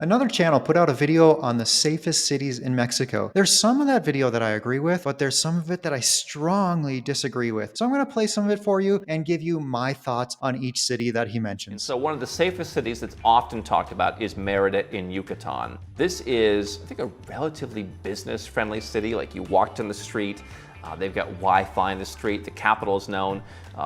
Another channel put out a video on the safest cities in Mexico. There's some of that video that I agree with, but there's some of it that I strongly disagree with. So I'm going to play some of it for you and give you my thoughts on each city that he And mentions. so one of the safest cities that's often talked about is Merida in Yucatan. This is, I think, a relatively business-friendly city. Like, you walk down the street, they've got Wi-Fi in the street. The capital is known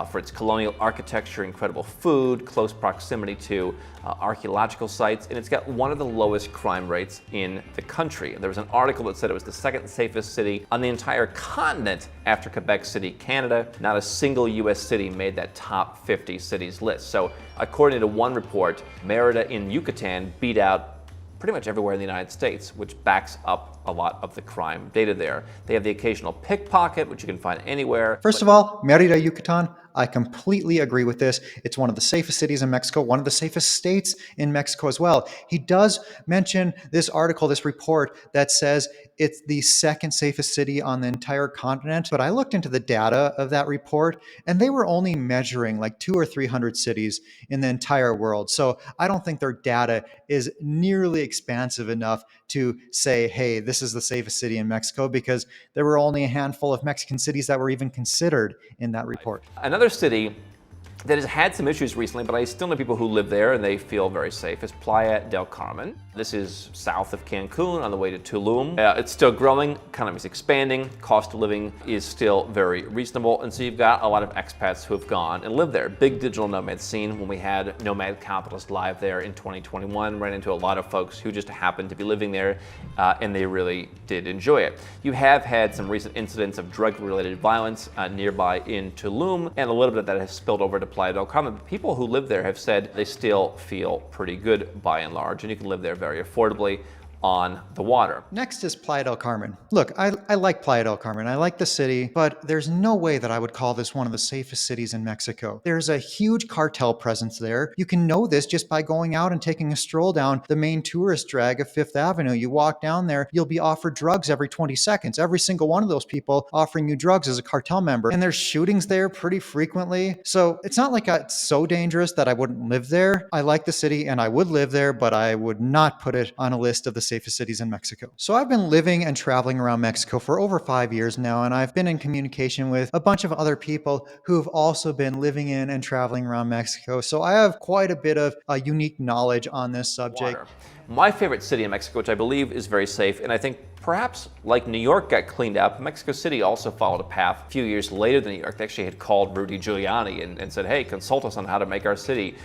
for its colonial architecture, incredible food, close proximity to archaeological sites, and it's got one of the lowest crime rates in the country. There was an article that said it was the second safest city on the entire continent after Quebec City, Canada. Not a single US city made that top 50 cities list. So according to one report, Merida in Yucatan beat out pretty much everywhere in the United States, which backs up a lot of the crime data there. They have the occasional pickpocket, which you can find anywhere. First of all, Merida, Yucatan, I completely agree with this. It's one of the safest cities in Mexico, one of the safest states in Mexico as well. He does mention this article, this report that says it's the second safest city on the entire continent. But I looked into the data of that report, and they were only measuring like 200 or 300 cities in the entire world. So I don't think their data is nearly expansive enough to say, hey, this is the safest city in Mexico, because there were only a handful of Mexican cities that were even considered in that report. Another city that has had some issues recently, but I still know people who live there and they feel very safe, is Playa del Carmen. This is south of Cancun on the way to Tulum. It's still growing, economy is expanding, cost of living is still very reasonable, and so you've got a lot of expats who have gone and lived there. Big digital nomad scene. When we had Nomad Capitalist live there in 2021, ran into a lot of folks who just happened to be living there, and they really did enjoy it. You have had some recent incidents of drug-related violence nearby in Tulum, and a little bit of that has spilled over to Playa del Carmen. But people who live there have said they still feel pretty good by and large, and you can live there very affordably on the water. Next is Playa del Carmen. Look, I like Playa del Carmen. I like the city, but there's no way that I would call this one of the safest cities in Mexico. There's a huge cartel presence there. You can know this just by going out and taking a stroll down the main tourist drag of Fifth Avenue. You walk down there, you'll be offered drugs every 20 seconds. Every single one of those people offering you drugs is a cartel member. And there's shootings there pretty frequently. So it's not like it's so dangerous that I wouldn't live there. I like the city and I would live there, but I would not put it on a list of the safest cities in Mexico. So I've been living and traveling around Mexico for over 5 years now, and I've been in communication with a bunch of other people who've also been living in and traveling around Mexico. So I have quite a bit of unique knowledge on this subject. Water. My favorite city in Mexico, which I believe is very safe, and I think perhaps like New York got cleaned up, Mexico City also followed a path a few years later than New York. They actually had called Rudy Giuliani and said, hey, consult us on how to make our city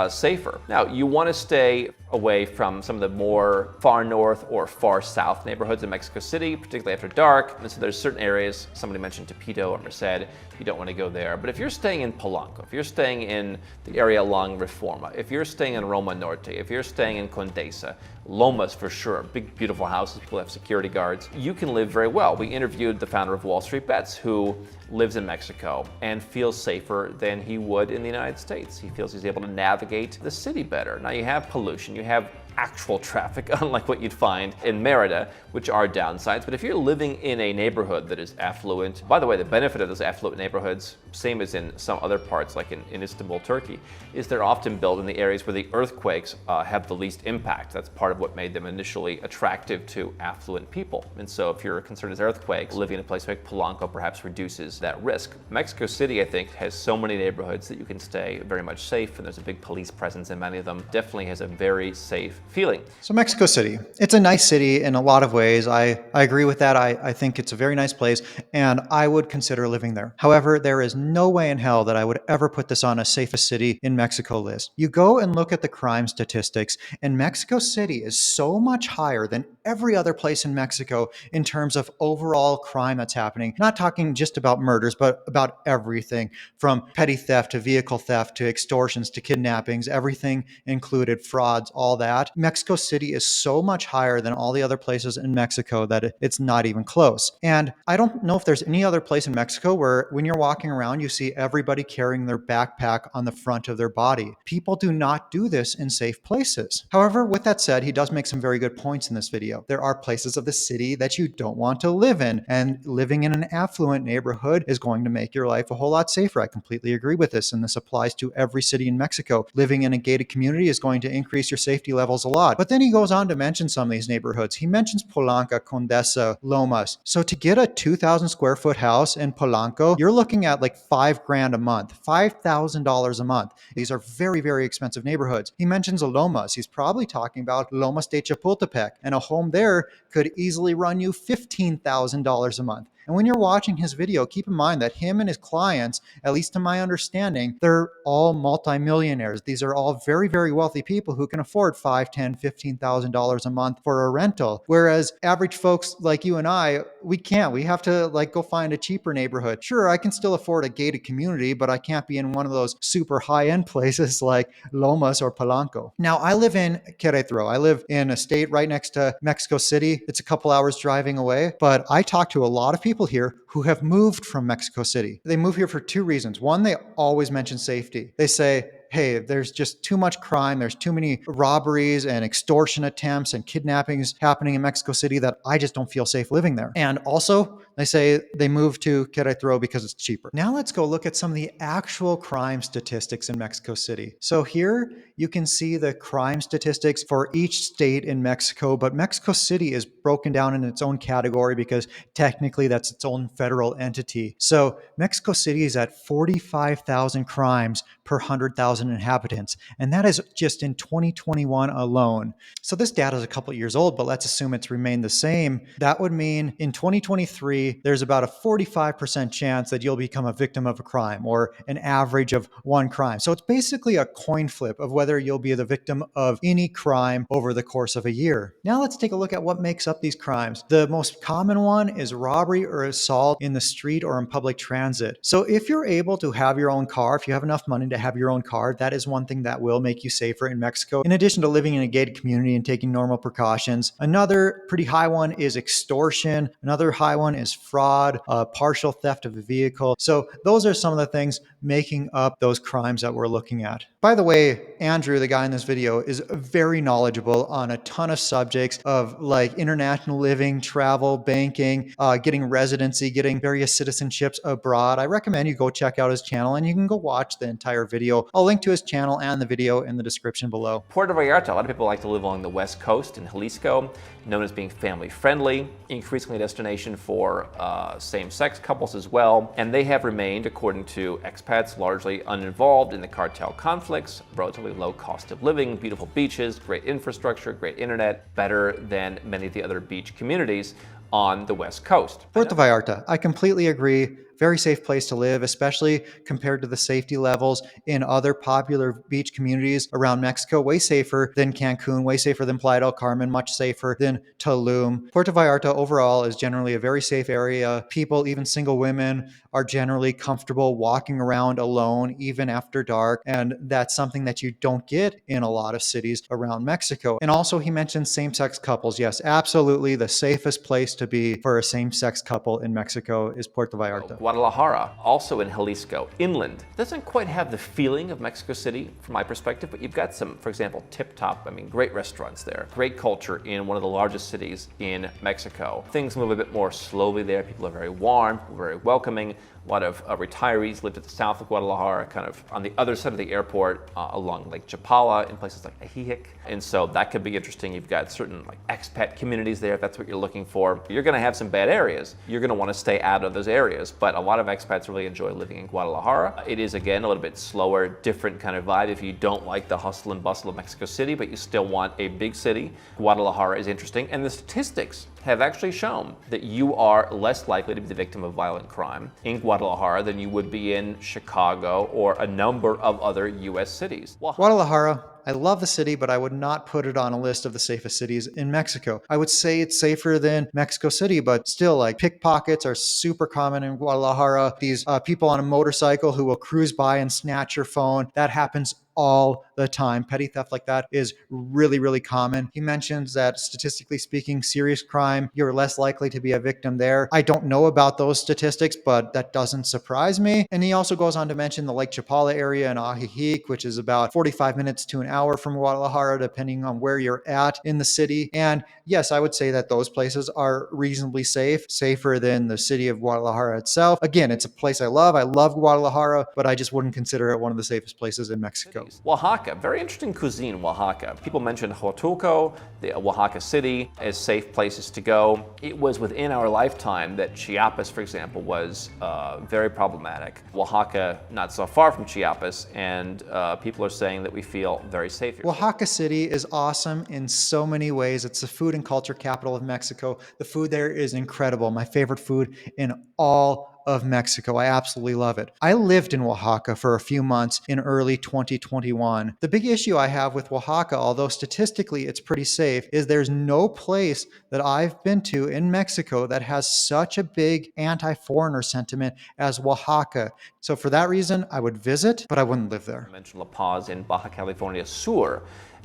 safer. Now, you want to stay away from some of the more far north or far south neighborhoods in Mexico City, particularly after dark. And so there's certain areas, somebody mentioned Tepito or Merced, you don't want to go there. But if you're staying in Polanco, if you're staying in the area along Reforma, if you're staying in Roma Norte, if you're staying in Condesa, Lomas for sure, big beautiful houses, people have security guards, you can live very well. We interviewed the founder of Wall Street Bets, who lives in Mexico and feels safer than he would in the United States. He feels he's able to navigate the city better. Now, you have pollution, you have actual traffic, unlike what you'd find in Merida, which are downsides. But if you're living in a neighborhood that is affluent, by the way, the benefit of those affluent neighborhoods, same as in some other parts, like in Istanbul, Turkey, is they're often built in the areas where the earthquakes have the least impact. That's part of what made them initially attractive to affluent people. And so if you're concerned with earthquakes, living in a place like Polanco perhaps reduces that risk. Mexico City, I think, has so many neighborhoods that you can stay very much safe, and there's a big police presence in many of them. Definitely has a very safe feeling. So Mexico City, it's a nice city in a lot of ways. I agree with that. I think it's a very nice place, and I would consider living there. However, there is no way in hell that I would ever put this on a safest city in Mexico list. You go and look at the crime statistics, and Mexico City is so much higher than every other place in Mexico in terms of overall crime that's happening. Not talking just about murders, but about everything from petty theft to vehicle theft to extortions to kidnappings, everything included, frauds, all that. Mexico City is so much higher than all the other places in Mexico that it's not even close. And I don't know if there's any other place in Mexico where when you're walking around, you see everybody carrying their backpack on the front of their body. People do not do this in safe places. However, with that said, he does make some very good points in this video. There are places of the city that you don't want to live in, and living in an affluent neighborhood is going to make your life a whole lot safer. I completely agree with this, and this applies to every city in Mexico. Living in a gated community is going to increase your safety levels a lot. But then he goes on to mention some of these neighborhoods. He mentions Polanco, Condesa, Lomas. So to get a 2,000 square foot house in Polanco, you're looking at like $5,000 a month, $5,000 a month. These are very, very expensive neighborhoods. He mentions Lomas. He's probably talking about Lomas de Chapultepec, and a home there could easily run you $15,000 a month. And when you're watching his video, keep in mind that him and his clients, at least to my understanding, they're all multimillionaires. These are all very, very wealthy people who can afford $5, $10, $15,000 a month for a rental. Whereas average folks like you and I, we can't. We have to like go find a cheaper neighborhood. Sure, I can still afford a gated community, but I can't be in one of those super high-end places like Lomas or Polanco. Now, I live in Queretaro. I live in a state right next to Mexico City. It's a couple hours driving away, but I talk to a lot of people here who have moved from Mexico City. They move here for two reasons. One, they always mention safety. They say, hey, there's just too much crime. There's too many robberies and extortion attempts and kidnappings happening in Mexico City that I just don't feel safe living there. And also, they say they moved to Querétaro because it's cheaper. Now let's go look at some of the actual crime statistics in Mexico City. So here you can see the crime statistics for each state in Mexico, but Mexico City is broken down in its own category because technically that's its own federal entity. So Mexico City is at 45,000 crimes per 100,000 inhabitants, and that is just in 2021 alone. So this data is a couple years old, but let's assume it's remained the same. That would mean in 2023, there's about a 45% chance that you'll become a victim of a crime, or an average of one crime. So it's basically a coin flip of whether you'll be the victim of any crime over the course of a year. Now let's take a look at what makes up these crimes. The most common one is robbery or assault in the street or in public transit. So if you're able to have your own car, if you have enough money to have your own car, that is one thing that will make you safer in Mexico, in addition to living in a gated community and taking normal precautions. Another pretty high one is extortion. Another high one is fraud, partial theft of a vehicle. So those are some of the things making up those crimes that we're looking at. By the way, Andrew, the guy in this video, is very knowledgeable on a ton of subjects of like international living, travel, banking, getting residency, getting various citizenships abroad. I recommend you go check out his channel, and you can go watch the entire video. I'll link to his channel and the video in the description below. Puerto Vallarta, a lot of people like to live along the west coast in Jalisco, known as being family friendly, increasingly a destination for same-sex couples as well, and they have remained, according to expats, largely uninvolved in the cartel conflicts, relatively low cost of living, beautiful beaches, great infrastructure, great internet, better than many of the other beach communities on the west coast. Puerto Vallarta, I completely agree. Very safe place to live, especially compared to the safety levels in other popular beach communities around Mexico. Way safer than Cancun, way safer than Playa del Carmen, much safer than Tulum. Puerto Vallarta overall is generally a very safe area. People, even single women, are generally comfortable walking around alone, even after dark. And that's something that you don't get in a lot of cities around Mexico. And also, he mentioned same-sex couples. Yes, absolutely. The safest place to be for a same-sex couple in Mexico is Puerto Vallarta. Guadalajara, also in Jalisco, inland. Doesn't quite have the feeling of Mexico City from my perspective, but you've got some, for example, tip-top, great restaurants there. Great culture in one of the largest cities in Mexico. Things move a bit more slowly there. People are very warm, very welcoming. A lot of retirees live to the south of Guadalajara, kind of on the other side of the airport, along Lake Chapala, in places like Ajijic. And so that could be interesting. You've got certain like expat communities there, if that's what you're looking for. You're gonna have some bad areas. You're gonna wanna stay out of those areas, but a lot of expats really enjoy living in Guadalajara. It is, again, a little bit slower, different kind of vibe if you don't like the hustle and bustle of Mexico City, but you still want a big city. Guadalajara is interesting, and the statistics have actually shown that you are less likely to be the victim of violent crime in Guadalajara than you would be in Chicago or a number of other U.S. cities. Guadalajara, I love the city, but I would not put it on a list of the safest cities in Mexico. I would say it's safer than Mexico City, but still, like, pickpockets are super common in Guadalajara. These people on a motorcycle who will cruise by and snatch your phone, that happens all the time. Petty theft like that is really, really common. He mentions that statistically speaking, serious crime, you're less likely to be a victim there. I don't know about those statistics, but that doesn't surprise me. And he also goes on to mention the Lake Chapala area in Ajijic, which is about 45 minutes to an hour from Guadalajara, depending on where you're at in the city. And yes, I would say that those places are reasonably safe, safer than the city of Guadalajara itself. Again, it's a place I love. I love Guadalajara, but I just wouldn't consider it one of the safest places in Mexico. Oaxaca, very interesting cuisine, Oaxaca. People mentioned Huatulco, the Oaxaca City, as safe places to go. It was within our lifetime that Chiapas, for example, was very problematic. Oaxaca, not so far from Chiapas, and people are saying that we feel very safe here. Oaxaca City is awesome in so many ways. It's the food and culture capital of Mexico. The food there is incredible. My favorite food in all of Mexico. I absolutely love it. I lived in Oaxaca for a few months in early 2021. The big issue I have with Oaxaca, although statistically it's pretty safe, is there's no place that I've been to in Mexico that has such a big anti-foreigner sentiment as Oaxaca. So for that reason, I would visit, but I wouldn't live there. I mentioned La Paz in Baja California Sur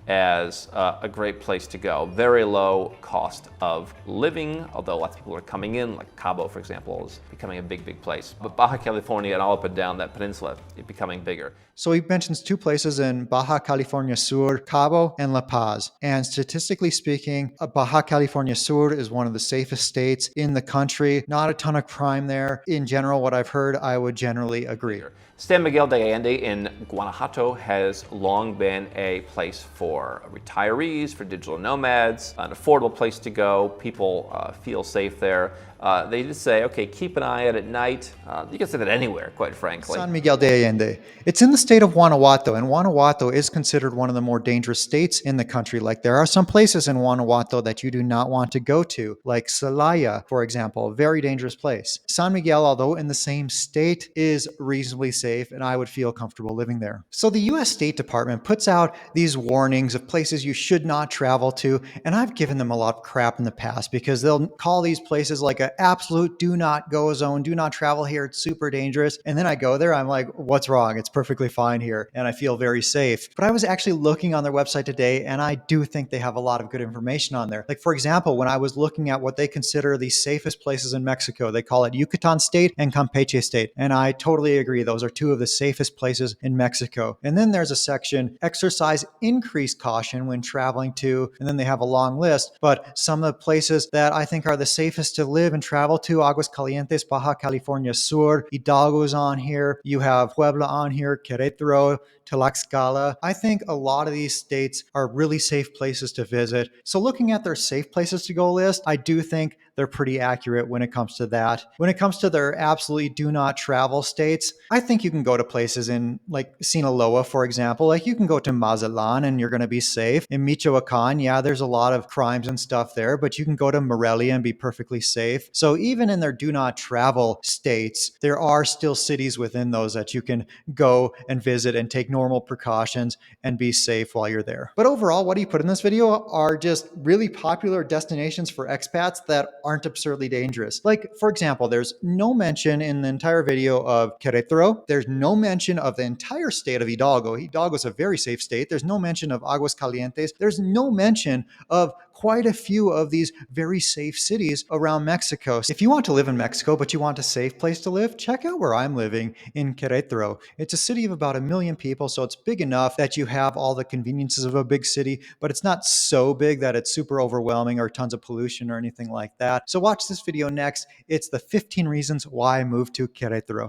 as a great place to go. Very low cost of living, although lots of people are coming in, like Cabo, for example, is becoming a big, big place. But Baja California and all up and down that peninsula is becoming bigger. So he mentions two places in Baja California Sur, Cabo and La Paz. And statistically speaking, Baja California Sur is one of the safest states in the country. Not a ton of crime there. In general, what I've heard, I would generally agree. San Miguel de Allende in Guanajuato has long been a place for retirees, for digital nomads, an affordable place to go. People feel safe there. They just say, okay, keep an eye out at night. You can say that anywhere, quite frankly. San Miguel de Allende. It's in the state of Guanajuato, and Guanajuato is considered one of the more dangerous states in the country. Like there are some places in Guanajuato that you do not want to go to, like Celaya, for example, a very dangerous place. San Miguel, although in the same state, is reasonably safe, and I would feel comfortable living there. So the U.S. State Department puts out these warnings of places you should not travel to, and I've given them a lot of crap in the past because they'll call these places like an absolute do not go zone, do not travel here, it's super dangerous. And then I go there, I'm like, what's wrong? It's perfectly fine here, and I feel very safe. But I was actually looking on their website today, and I do think they have a lot of good information on there. Like, for example, when I was looking at what they consider the safest places in Mexico, they call it Yucatan State and Campeche State. And I totally agree. Those are two of the safest places in Mexico. And then there's a section, exercise increased caution when traveling to, and then they have a long list, but some of the places that I think are the safest to live and travel to, Aguascalientes, Baja California Sur, Hidalgo's on here, you have Puebla on here, Queretaro, Tlaxcala. I think a lot of these states are really safe places to visit. So looking at their safe places to go list, I do think they're pretty accurate when it comes to that. When it comes to their absolutely do not travel states, I think you can go to places in like Sinaloa, for example. Like you can go to Mazatlan and you're going to be safe. In Michoacan, yeah, there's a lot of crimes and stuff there, but you can go to Morelia and be perfectly safe. So even in their do not travel states, there are still cities within those that you can go and visit and take normal precautions and be safe while you're there. But overall, what do you put in this video are just really popular destinations for expats that aren't absurdly dangerous. Like, for example, there's no mention in the entire video of Querétaro. There's no mention of the entire state of Hidalgo. Hidalgo is a very safe state. There's no mention of Aguascalientes. There's no mention of quite a few of these very safe cities around Mexico. If you want to live in Mexico, but you want a safe place to live, check out where I'm living in Querétaro. It's a city of about 1 million people, so it's big enough that you have all the conveniences of a big city, but it's not so big that it's super overwhelming or tons of pollution or anything like that. So watch this video next. It's the 15 reasons why I moved to Querétaro.